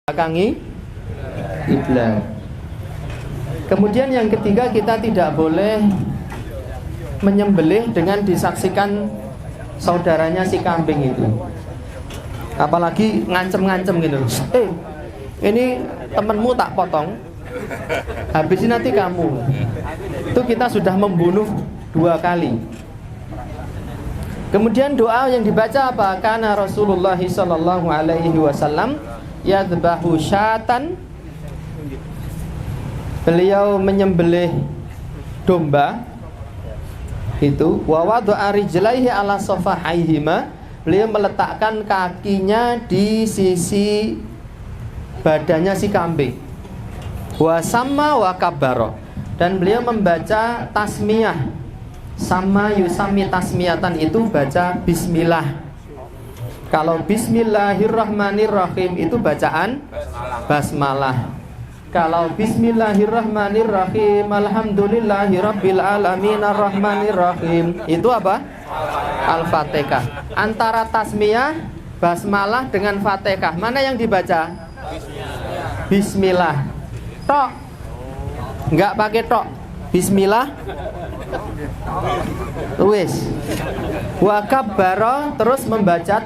belakangi kiblat. Kemudian yang ketiga, kita tidak boleh menyembelih dengan disaksikan saudaranya si kambing itu. Apalagi ngancem-ngancem gitu. Ini temenmu tak potong, habisin nanti kamu. Itu kita sudah membunuh 2 kali. Kemudian doa yang dibaca apa? Karena Rasulullah sallallahu alaihi wasallam yadhbahu syatan, beliau menyembelih domba itu, wa wada'a rijlaihi ala safahaihima, beliau meletakkan kakinya di sisi badannya si kambing, wa sama wa kabbaro, dan beliau membaca tasmiyah. Sama yusami tasmiyatan itu baca bismillah. Kalau bismillahirrahmanirrahim itu bacaan basmalah. Kalau bismillahirrahmanirrahim alhamdulillahirabbil alamin arrahmanirrahim itu apa? Al-Fatihah. Antara tasmiyah, basmalah dengan Fatihah, mana yang dibaca? Bismillah. Tok. Enggak pakai tok. Bismillah. Wis. Wa kabbara, terus membaca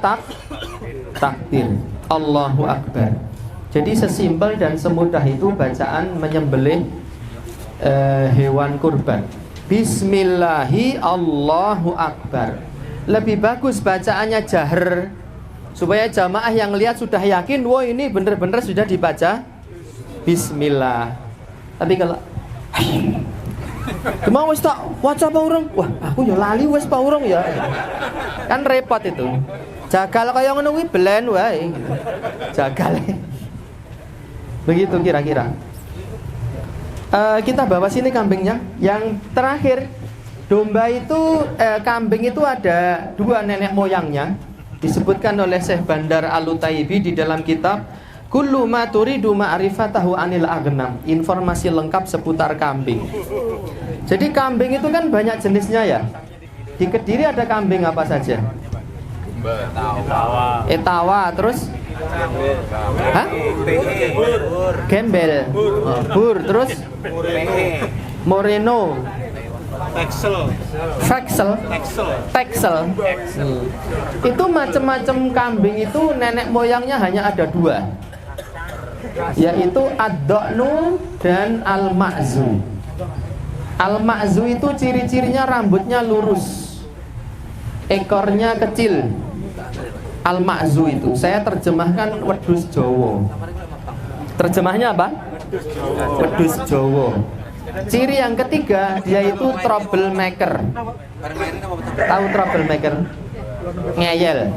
takbir. Allahu akbar. Jadi sesimpel dan semudah itu bacaan menyembelih hewan kurban. Bismillahi Allahu akbar. Lebih bagus bacaannya jahar, supaya jamaah yang lihat sudah yakin, wah ini benar-benar sudah dibaca Bismillah. Tapi kalau cuma wis tak waca apa urung? Wah, aku ya lali wis apa urung ya. Kan repot itu. Jagal kaya ngono kuwi belen wae. Jagal. Begitu kira-kira. Kita bawa sini kambingnya. Yang terakhir, domba itu kambing itu ada 2 nenek moyangnya. Disebutkan oleh Syekh Bandar Al-Utaibi di dalam kitab Kullu ma turidu ma'rifatahu anil aghnam, informasi lengkap seputar kambing. Jadi kambing itu kan banyak jenisnya ya. Di Kediri ada kambing apa saja? Etawa, terus hah? Gembel, bur, terus Moreno, Texel. Itu macam-macam kambing itu nenek moyangnya hanya ada 2, yaitu ad-do'nu dan al-ma'zu. Al-ma'zu itu ciri-cirinya rambutnya lurus, ekornya kecil. Al-ma'zu itu saya terjemahkan wedhus Jawa. Terjemahnya apa? Wedhus Jawa. Ciri yang ketiga, dia itu troublemaker. Tahu troublemaker? Ngeyel.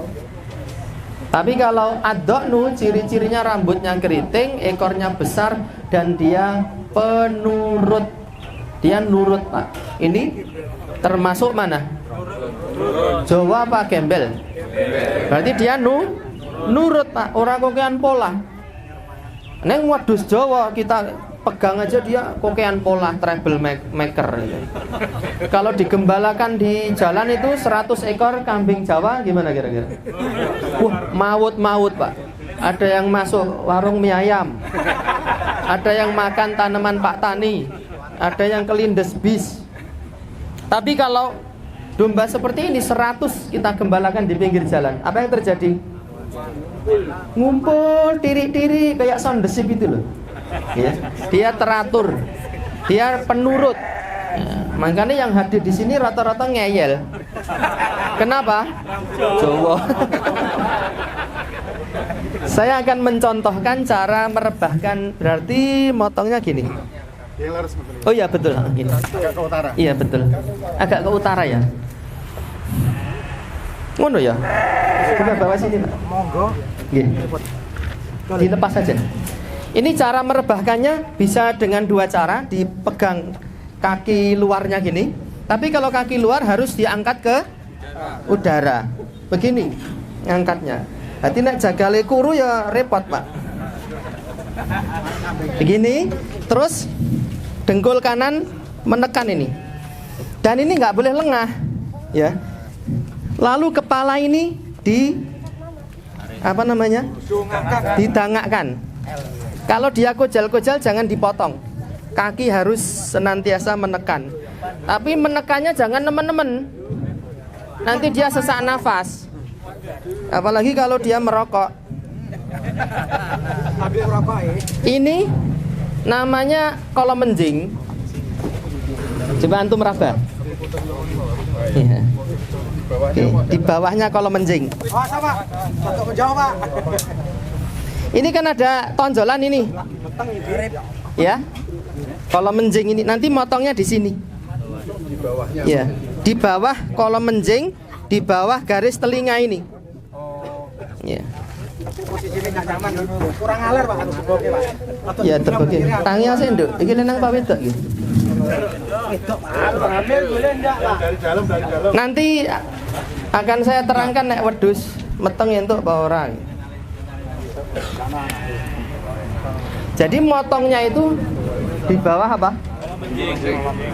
Tapi kalau ad-do'nu ciri-cirinya rambutnya keriting, ekornya besar, dan dia penurut. Dia nurut, Pak. Ini termasuk mana? Jawa apa gembel? Berarti dia nurut, Pak. Orang kokean pola. Neng wedhus Jawa kita pegang aja dia kokean pola, troublemaker. Kalau digembalakan di jalan itu 100 ekor kambing Jawa gimana kira-kira? Maut, Pak. Ada yang masuk warung mie ayam, ada yang makan tanaman Pak Tani, ada yang kelindes bis. Tapi kalau domba seperti ini 100 kita gembalakan di pinggir jalan, apa yang terjadi? Ngumpul tiri-tiri kayak sound desip itu loh. Ya, dia teratur, dia penurut. Makanya yang hadir di sini rata-rata ngeyel. Kenapa? Jawa. Saya akan mencontohkan cara merebahkan. Berarti motongnya gini. Oh iya betul, gini. Agak ke utara. Iya betul. Agak ke utara ya. Ngono ya. Coba bawa sini, Pak. Monggo. Gini. Dilepas saja. Ini cara merebahkannya bisa dengan 2 cara, dipegang kaki luarnya gini. Tapi kalau kaki luar harus diangkat ke udara. Begini ngangkatnya. Berarti nek jagale kuru ya repot, Pak. Begini, terus dengkul kanan menekan ini. Dan ini nggak boleh lengah, ya. Lalu kepala ini di apa namanya? Didangakkan. Kalau dia kojal-kojal jangan dipotong. Kaki harus senantiasa menekan. Tapi menekannya jangan nemen-nemen. Nanti dia sesak nafas. Apalagi kalau dia merokok. Ini namanya kolom menjing. Coba antum raba. Ya. Oke, di bawahnya kolom menjing. Ini kan ada tonjolan ini. Ya. Kolom menjing ini nanti motongnya di sini. Ya, di bawah kolom menjing, di bawah garis telinga ini. Ya. Kurang aler Pak. Ya terbagi. Tangi ase nduk. Iki lenang Pak wedok iki. Nanti akan saya terangkan nek wedhus meteng entuk apa ora. Jadi motongnya itu di bawah apa?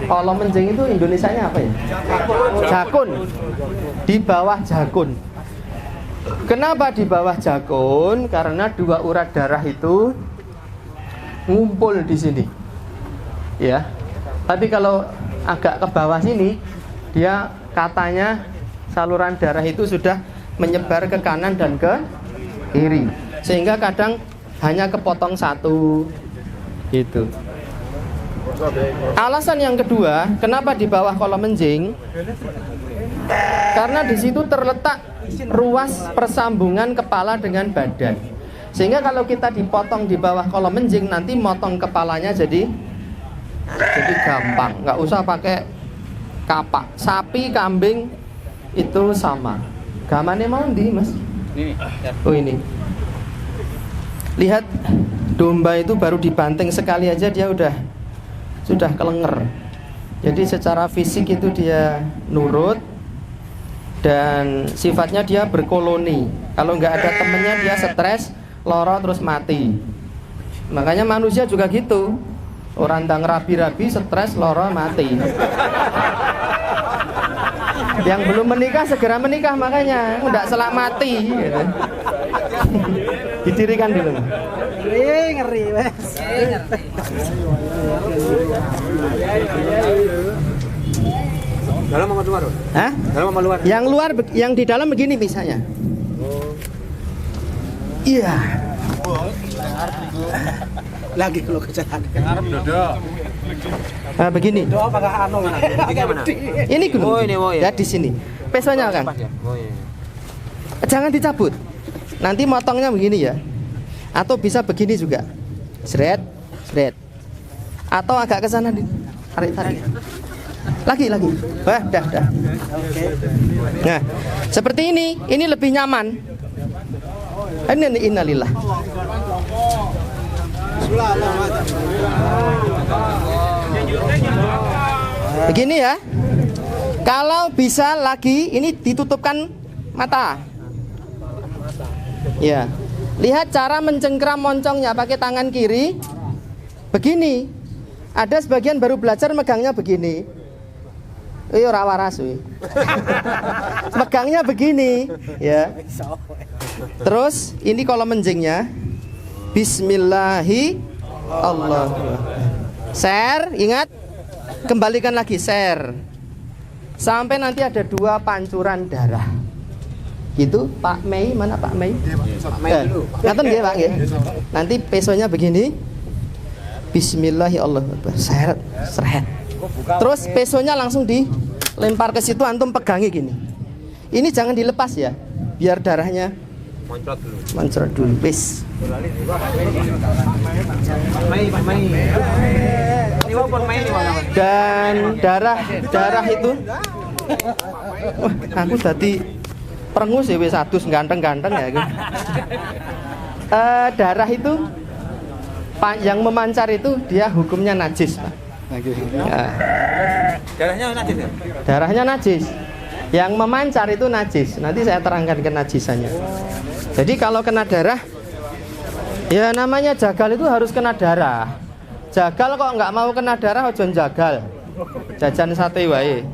Kolom menjing itu Indonesianya apa ya? Jakun. Di bawah jakun. Kenapa di bawah jakun? Karena dua urat darah itu ngumpul di sini. Ya. Tapi kalau agak ke bawah sini, dia katanya saluran darah itu sudah menyebar ke kanan dan ke kiri. Sehingga kadang hanya kepotong satu gitu. Alasan yang kedua, kenapa di bawah kolom menjing? Karena di situ terletak ruas persambungan kepala dengan badan. Sehingga kalau kita dipotong di bawah kolom menjing, nanti motong kepalanya jadi gampang. Nggak usah pakai kapak. Sapi, kambing itu sama. Gamane mau ndi, Mas? Ini. Oh ini. Lihat, domba itu baru dibanting sekali aja dia sudah kelenger. Jadi secara fisik itu dia nurut dan sifatnya dia berkoloni. Kalau nggak ada temennya dia stres, loro terus mati. Makanya manusia juga gitu. Orang tang rabi-rabi stres loro mati. Yang belum menikah segera menikah, makanya nggak selak mati gitu. Didirikan dulu. Ngeri wes. Dalam sama luar? Hah? Dalam sama luar? Yang luar, yang di dalam begini misalnya. Iya. Lagi kalau kecelakaan. Arep dodo. Nah, begini. Doa apakah anu mana? Ini gini. Oh, ini, oh, ya. Ya di sini. Pesonya kan. Oh iya. Jangan dicabut. Nanti motongnya begini ya. Atau bisa begini juga. Sret, sret. Atau agak ke sana tarik. Lagi. Wah, dah. Nah, seperti ini lebih nyaman. Ini innalillah. Begini ya. Kalau bisa lagi ini ditutupkan mata. Ya. Lihat cara mencengkram moncongnya pakai tangan kiri. Begini. Ada sebagian baru belajar megangnya begini. Ora waras kuwi. Megangnya begini, ya. Terus ini kolom menjingnya. Bismillahi Allah. Share, ingat. Kembalikan lagi share. Sampai nanti ada 2 pancuran darah. Gitu, Pak Mei, mana Pak Mei? Pak Mei dulu. Ngaten nggih, Pak nggih. Nanti pesonya begini. Bismillahi Allah. Seret, seret. Terus pesonya langsung dilempar ke situ, antum pegangi gini. Ini jangan dilepas ya, biar darahnya moncrot dulu. Wis. Dan darah itu, wah, aku tadi perengus ya wis adus ganteng-ganteng ya. Darah itu yang memancar itu dia hukumnya najis, Pak. Ya. Darahnya najis ya? Darahnya najis. Yang memancar itu najis. Nanti saya terangkan kenajisannya. Jadi kalau kena darah, ya namanya jagal itu harus kena darah. Jagal kok nggak mau kena darah, ojo jagal. Jajan sate wae.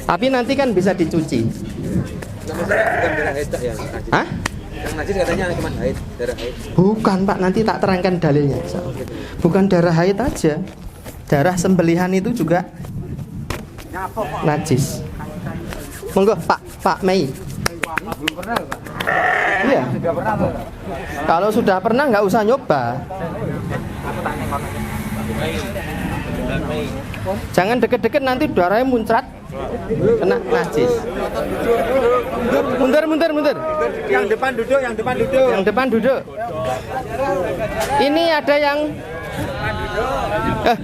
Tapi nanti kan bisa dicuci. Bukan darah hedak ya? Hah? Yang najis katanya cuma haid, darah haid. Bukan Pak, nanti tak terangkan dalilnya. Bukan darah haid aja, darah sembelihan itu juga najis. Monggo Pak Mei. Belum pernah, Pak. Iya. Sudah pernah, Pak. Kalau sudah pernah nggak usah nyoba. Jangan deket-deket nanti darahnya muncrat, kena najis. Mundur. Yang depan duduk. Yang depan duduk. Ini ada yang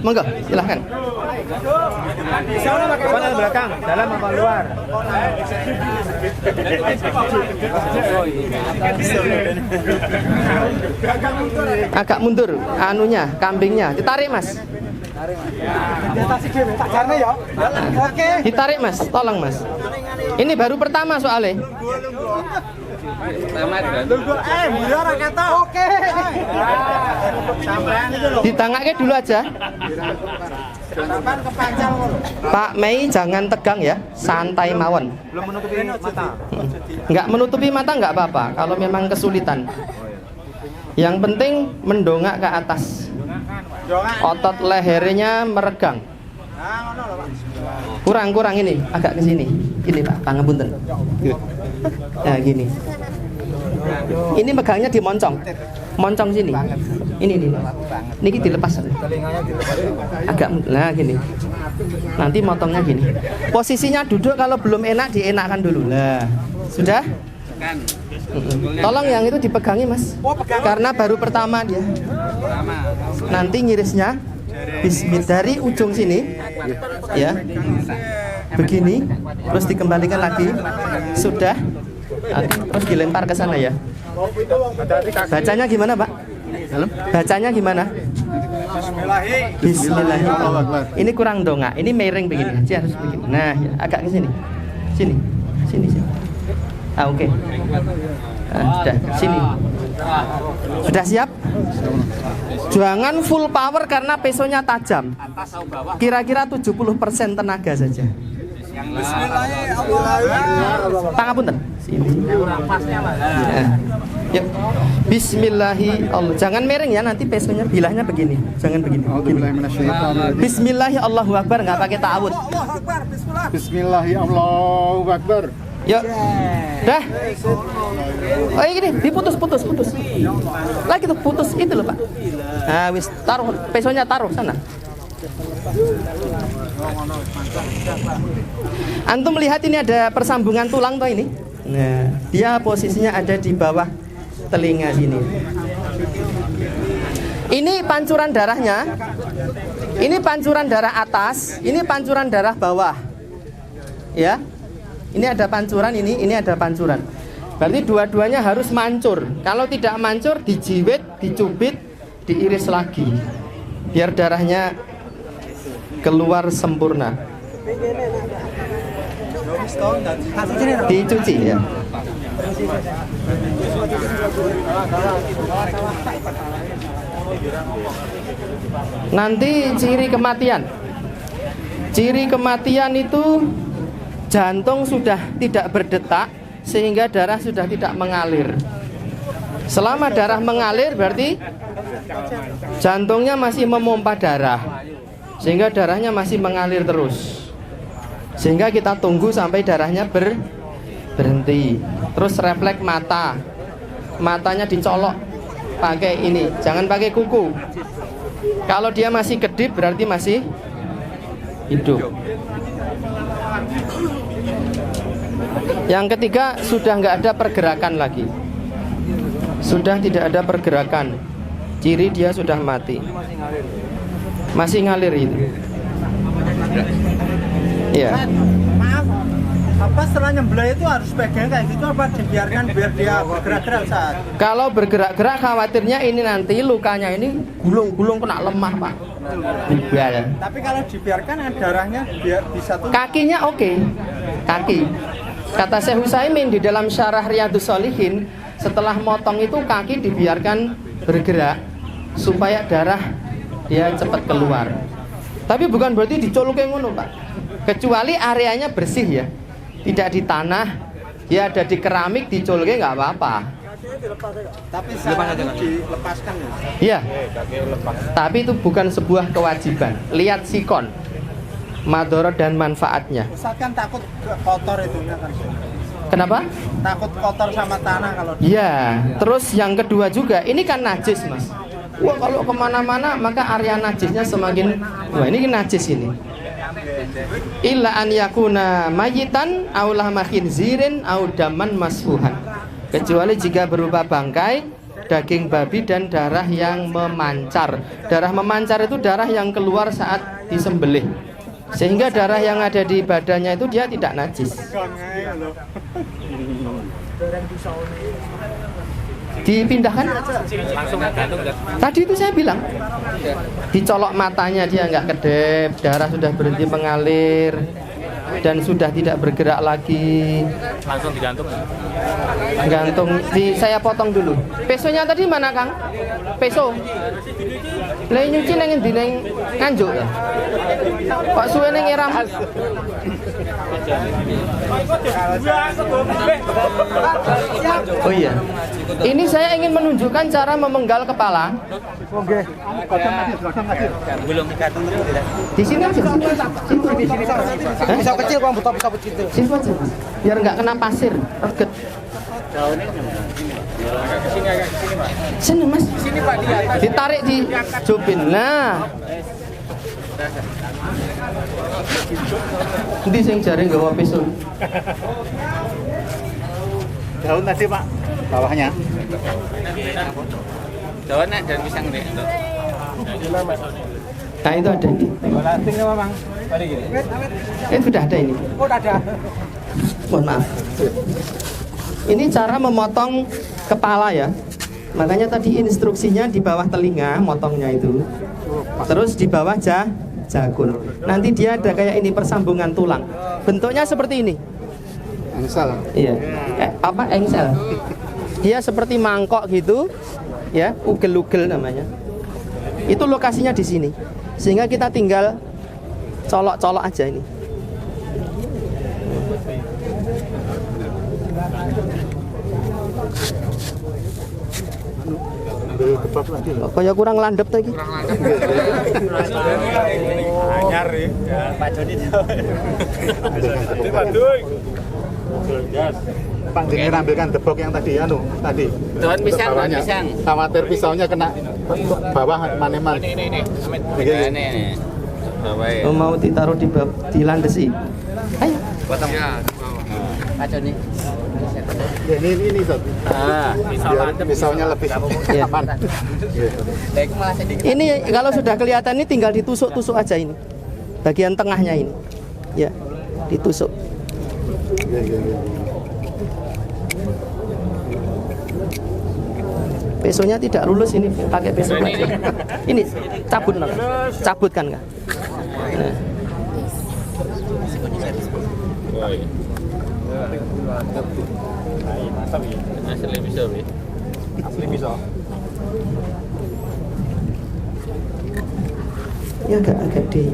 monggo silahkan. Depan belakang, dalam apa luar? Agak mundur anunya, kambingnya. Ditarik Mas. Oke. Ditarik Mas, tolong Mas. Ini baru pertama soalnya. Oke. Ditangake dulu aja. Pak Mei jangan tegang ya, santai mawon. Belum menutupi mata. Nggak menutupi mata nggak apa-apa kalau memang kesulitan. Yang penting mendongak ke atas. Otot lehernya meregang. Kurang ini, agak ke sini. Ini Pak, pangapunten. Nah, gini. Ini megangnya di moncong. Moncong sini. Ini. Niki dilepas. Agak nah gini. Nanti motongnya gini. Posisinya duduk kalau belum enak dienakkan dulu. Nah, sudah? Tolong yang itu dipegangi Mas. Karena baru pertama dia. Nanti ngirisnya dari ujung sini ya. Begini, terus dikembalikan lagi. Sudah. Terus dilempar ke sana ya. Bacanya gimana, Pak? Bacanya gimana? Bismillahirrahmanirrahim. Ini kurang dongak. Ini miring begini. Aja harus begini. Nah, ya, agak ke sini. Sini. Oke. Sudah, sini. Sudah siap? Jangan full power karena pesonya tajam. Kira-kira 70% tenaga saja. Pangapunten. Sini. Yuk. Bismillahirrahmanirrahim. Jangan miring ya, nanti pesonya bilahnya begini. Jangan begini. Bismillahirrahmanirrahim. Enggak pakai ta'awud. Bismillahirrahmanirrahim. Yuk. Dah. Oh ini diputus. Lagi tuh putus itu loh Pak. Nah, wis taruh pesonya taruh sana. Antum melihat ini ada persambungan tulang toh ini. Nah, dia posisinya ada di bawah telinga sini. Ini pancuran darahnya. Ini pancuran darah atas, ini pancuran darah bawah. Ya. Ini ada pancuran, ini ada pancuran. Berarti dua-duanya harus mancur. Kalau tidak mancur, dijiwit, dicubit, diiris lagi. Biar darahnya keluar sempurna. Dicuci ya. Nanti ciri kematian. Ciri kematian itu jantung sudah tidak berdetak sehingga darah sudah tidak mengalir. Selama darah mengalir berarti jantungnya masih memompa darah, sehingga darahnya masih mengalir terus. Sehingga kita tunggu sampai darahnya berhenti. Terus refleks mata. Matanya dicolok pakai ini, jangan pakai kuku. Kalau dia masih kedip berarti masih hidup. Yang ketiga, sudah nggak ada pergerakan lagi. Sudah tidak ada pergerakan. Ciri dia sudah mati. Masih ngalir itu. Iya. Maaf, apa setelah nyembelih itu harus pegang kayak gitu apa dibiarkan biar dia bergerak-gerak saat? Kalau bergerak-gerak khawatirnya ini nanti lukanya ini gulung-gulung kena lemah Pak. Tapi kalau dibiarkan darahnya biar bisa tuh. Kakinya oke. Kaki. Kata Syekh Utsaimin di dalam syarah Riyadhus Shalihin, setelah motong itu kaki dibiarkan bergerak supaya darah dia cepat keluar. Tapi bukan berarti dicoloknya ngono Pak. Kecuali areanya bersih ya, tidak di tanah, dia ada di keramik, dicoloknya nggak apa-apa. Tapi sarang dilepaskan ya. Iya. Tapi itu bukan sebuah kewajiban. Lihat sikon, madorot dan manfaatnya. Ustaz kan takut kotor itu kan. Kenapa? Takut kotor sama tanah kalau Iya. Terus yang kedua juga, ini kan najis mas. Wah kalau kemana-mana maka area najisnya semakin. Wah ini najis ini. Illa an yakuna mayitan aw lahma khinzirin aw daman masfuhan. Kecuali jika berupa bangkai, daging babi dan darah yang memancar. Darah memancar itu darah yang keluar saat disembelih. Sehingga darah yang ada di badannya itu dia tidak najis. Dipindahkan? Tadi itu saya bilang dicolok matanya dia nggak kedip, darah sudah berhenti mengalir dan sudah tidak bergerak lagi. Langsung digantung. Gantung. Saya potong dulu. Pesonya tadi mana Kang? Peso. Lah nyuci nang endi nang Nganjuk ya? Pak suwe ning Iram. Oh iya. Ini saya ingin menunjukkan cara memenggal kepala. Oke. Belum digantung tidak. Di sini aja. Di sini. Pisau kecil Bang, butuh pisau kecil. Sini aja. Biar nggak kena pasir. Reget. Sini Mas. Sini Pak, di atas. Ditarik di jubin. Nah. Nanti sing jaring gawa pisau. Daun tadi Pak, bawahnya. Daun dan pisang nih. Nah itu ada ini. Lasting apa Bang? Tadi gini. Sudah ada ini. Oh, ada. Mohon maaf. Ini cara memotong kepala ya. Makanya tadi instruksinya di bawah telinga motongnya itu. Terus di bawah jagun. Nanti dia ada kayak ini persambungan tulang. Bentuknya seperti ini. Engsel. Iya. Apa engsel? Dia seperti mangkok gitu. Ya, ugel-ugel namanya. Itu lokasinya di sini. Sehingga kita tinggal colok-colok aja ini. Kayak kurang landep lagi. Anyar ya. Pak Joni. Pak Joni ambilkan debok yang tadi tadi. Daun pisang, daun pisang. Khawatir pisaunya kena bawah maneman. Ini. Ini. Bawah ya. Mau ditaruh di landesi. Ayo. Potong. Ya, Pak Joni. Ya, ini Sob. Biar pisaunya lebih Iya. aman. Ini kalau sudah kelihatan ini tinggal ditusuk-tusuk aja ini. Bagian tengahnya ini. Ya, ditusuk. Iya. Pesonya tidak lulus ini pakai peso aja. Ini cabut kan nggak? Nah. Asli bisa, Bi. Asli bisa. Ya agak di.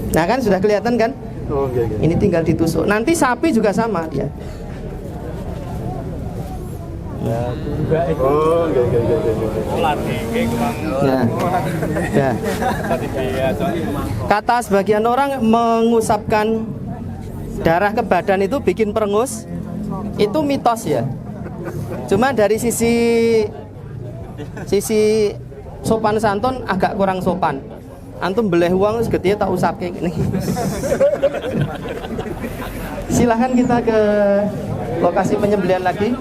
Nah kan sudah kelihatan kan? Oh, iya. Ini tinggal ditusuk. Nanti sapi juga sama dia. Oh, iya. Nah, ya. Kata sebagian orang mengusapkan darah ke badan itu bikin perengus. Itu mitos ya. Cuma dari sisi sopan santun agak kurang sopan. Antum beleh uang segede tak usap kayak gini. Silahkan kita ke lokasi penyembelihan lagi.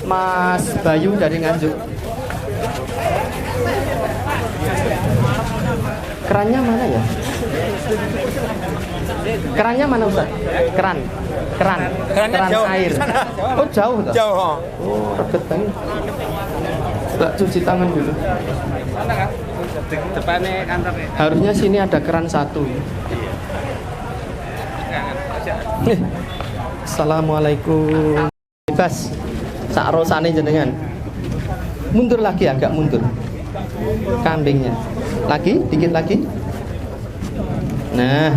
Mas Bayu dari Nganjuk. Kerannya mana ya? Kerannya mana Ustaz? Keran jauh. air. Oh jauh toh? Jauh. Oh ribet banget. Mbak cuci tangan dulu. Depannya kantor ya. Harusnya sini ada keran satu. Assalamualaikum. Bebas. Sak rosane jenengan. Mundur lagi, agak mundur. Kambingnya. Lagi, dikit lagi. Nah.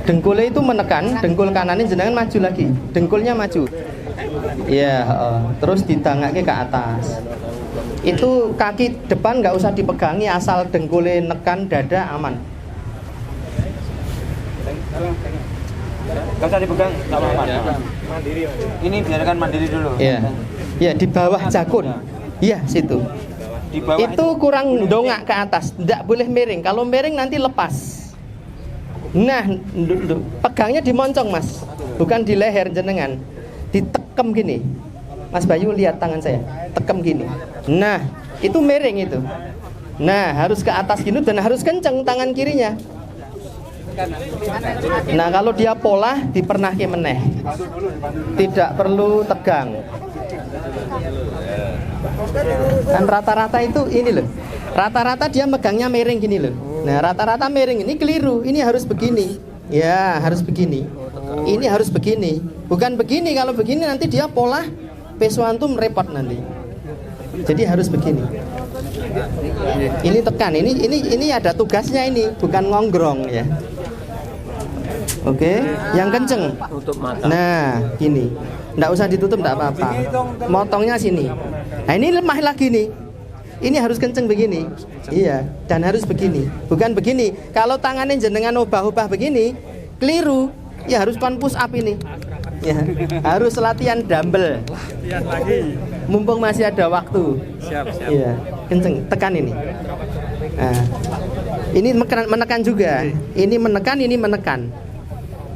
Dengkulnya itu menekan, dengkul kanannya jenengan maju lagi, dengkulnya maju. Ya, terus didangake ke atas. Itu kaki depan nggak usah dipegangi, asal dengkulnya nekan dada aman. Gak usah dipegang, nggak apa-apa. Mandiri. Ini biarkan mandiri dulu. Ya, ya di bawah jakun. Iya situ. Di bawah Itu kurang dongak ke atas, tidak boleh miring. Kalau miring nanti lepas. Nah, pegangnya di moncong mas, bukan di leher jenengan. Ditekem gini. Mas Bayu lihat tangan saya, tekem gini. Nah, itu miring itu. Nah, harus ke atas gini dan harus kenceng tangan kirinya. Nah, kalau dia pola dipernahke meneh. Tidak perlu tegang. Kan rata-rata itu ini loh. Rata-rata dia megangnya miring gini loh. Nah, rata-rata miring ini keliru. Ini harus begini. Ya, harus begini. Ini harus begini. Bukan begini. Kalau begini nanti dia pola pesuantum repot nanti. Jadi harus begini. Ini tekan. Ini ada tugasnya ini, bukan ngonggrong ya. Oke, yang kenceng. Nah, gini. Nggak usah ditutup, nggak apa-apa. Motongnya sini. Nah, ini lemah lagi nih. Ini harus kenceng begini. Iya, dan harus begini. Bukan begini. Kalau tangannya jenengan ubah-ubah begini, keliru. Ya harus kon push up ini. Ya, harus latihan dumbbell. Mumpung masih ada waktu. Siap. Iya, kenceng, tekan ini. Nah, ini menekan juga. Ini menekan.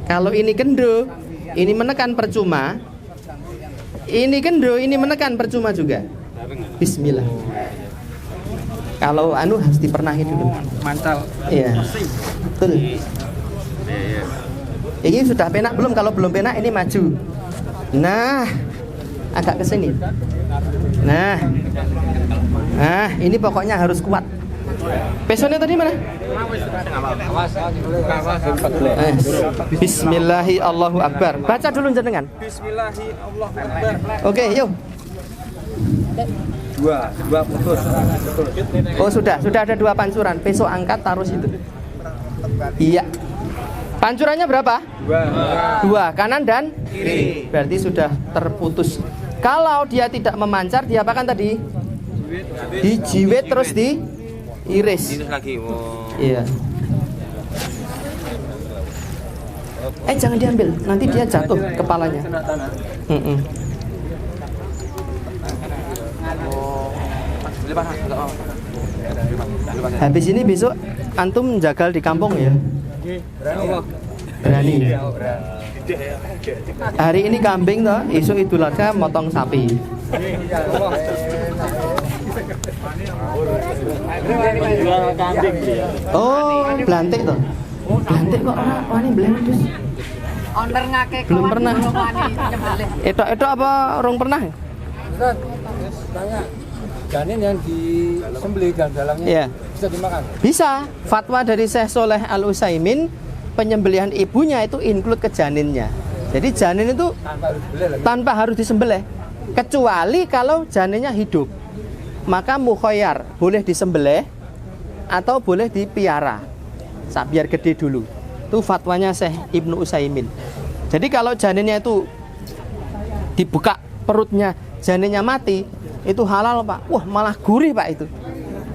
Kalau ini kendo, ini menekan percuma. Ini kendo, ini menekan percuma juga. Bismillah. Kalau harus dipernahi dulu. Mancal. Iya. Betul. Ini sudah penak belum? Kalau belum penak ini maju. Nah, agak ke sini. Nah, ini pokoknya harus kuat. Pesonnya tadi mana? Bismillahi Allahu Akbar. Baca dulu jenengan. Bismillahi Allahu Akbar. Oke, yuk. Dua putus. Oh sudah ada 2 pancuran. Besok angkat taruh situ. Iya. Pancurannya berapa? 2, kanan dan Kiri. Berarti sudah terputus. Kalau dia tidak memancar, diapakan tadi? Dijiwet terus diiris. Ini lagi. Oh. Iya. Jangan diambil, nanti dia jatuh kepalanya. Habis ini besok antum jagal di kampung ya. Berani. Hari ini kambing toh, esok Idul Adha motong sapi. Oh, belantik toh. Belantik kok wani belantik. Owner ngake Belum pernah. Etok apa orang pernah? Ustaz, tanya. Janin yang disembelih dan dalangnya Iya. bisa dimakan? Bisa. Fatwa dari Syekh Soleh Al-Utsaimin, penyembelihan ibunya itu include ke janinnya. Jadi janin itu tanpa harus disembelih. Kecuali kalau janinnya hidup. Maka mukhoyar, boleh disembelih atau boleh dipiara. Biar gede dulu. Itu fatwanya Syekh Ibnu Utsaimin. Jadi kalau janinnya itu dibuka perutnya, janinnya mati, itu halal Pak. Wah malah gurih Pak itu.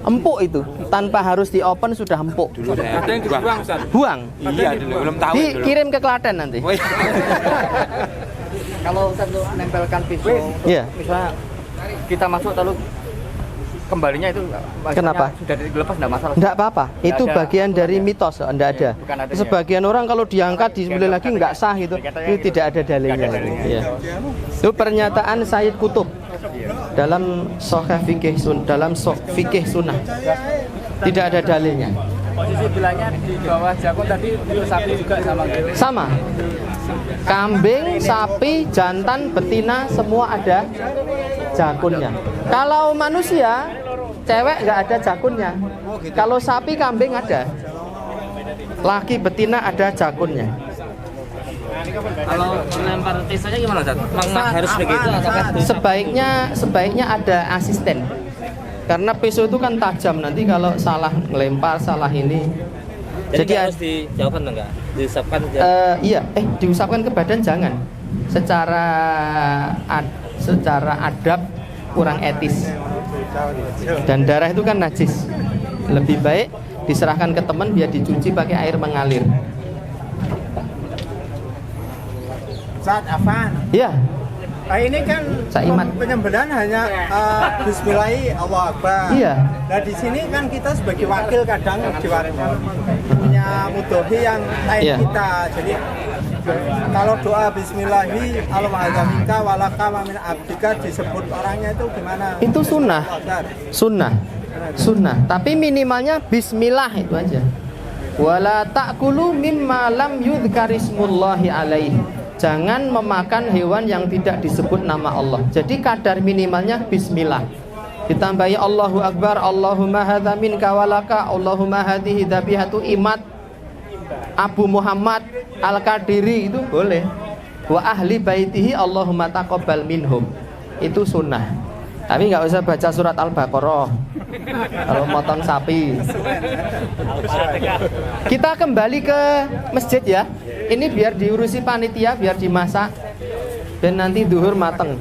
Empuk itu, tanpa harus di-open sudah empuk. Ada yang dibuang Ustaz. Buang. Iya dulu, belum tahu. Dikirim ke Klaten nanti. Kalau untuk menempelkan pisau, Iya. misalnya kita masuk lalu kembalinya itu Kenapa? sudah dilepas enggak masalah. Enggak apa-apa. Itu ada bagian dari mitos, enggak ada. Bukan ada Sebagian orang kalau diangkat disembelih lagi enggak sah gitu. Itu tidak ada dalilnya. Iya. Itu pernyataan Sayyid Qutb dalam Sahih Fikih Fikih Sunnah. Tidak ada dalilnya. Posisi bilangnya di bawah jakun tadi itu sapi juga sama gitu. Sama. Kambing, sapi, jantan, betina semua ada jakunnya. Kalau manusia, cewek nggak ada jakunnya. Kalau sapi, kambing ada. Laki, betina ada jakunnya. Kalau lempar tisanya gimana Ustaz? Memang harus begitu atau Sebaiknya ada asisten. Karena pisau itu kan tajam, nanti kalau salah ngelempar, salah ini. Jadi harus dijauhkan enggak? Diusapkan Iya, diusapkan ke badan jangan. Secara adab kurang etis. Dan darah itu kan najis. Lebih baik diserahkan ke teman biar dicuci pakai air mengalir. Saat Afan. Iya. Ini kan Saiman. penyembelihan hanya Bismillahi Allah Akbar. Iya. Nah di sini kan kita sebagai wakil kadang punya mudohi yang lain Iya. kita. Jadi kalau doa Bismillahi Allahumma walaka wa min abdika disebut orangnya itu gimana? Itu sunnah. Sunnah. Tapi minimalnya Bismillah itu aja. Wala ta'kulu mimma lam yudhkarismullahi alaihi. Jangan memakan hewan yang tidak disebut nama Allah. Jadi kadar minimalnya Bismillah. Ditambahi Allahu Akbar, Allahumma hadza minka walaka, Allahumma hadhihi dzabihatu imat Abu Muhammad Al-Qadiri, itu boleh. Wa ahli baitihi Allahumma taqabbal minhum. Itu sunnah. Tapi nggak usah baca surat Al-Baqarah kalau motong sapi. Kita kembali ke masjid ya. Ini biar diurusi panitia, biar dimasak dan nanti duhur mateng.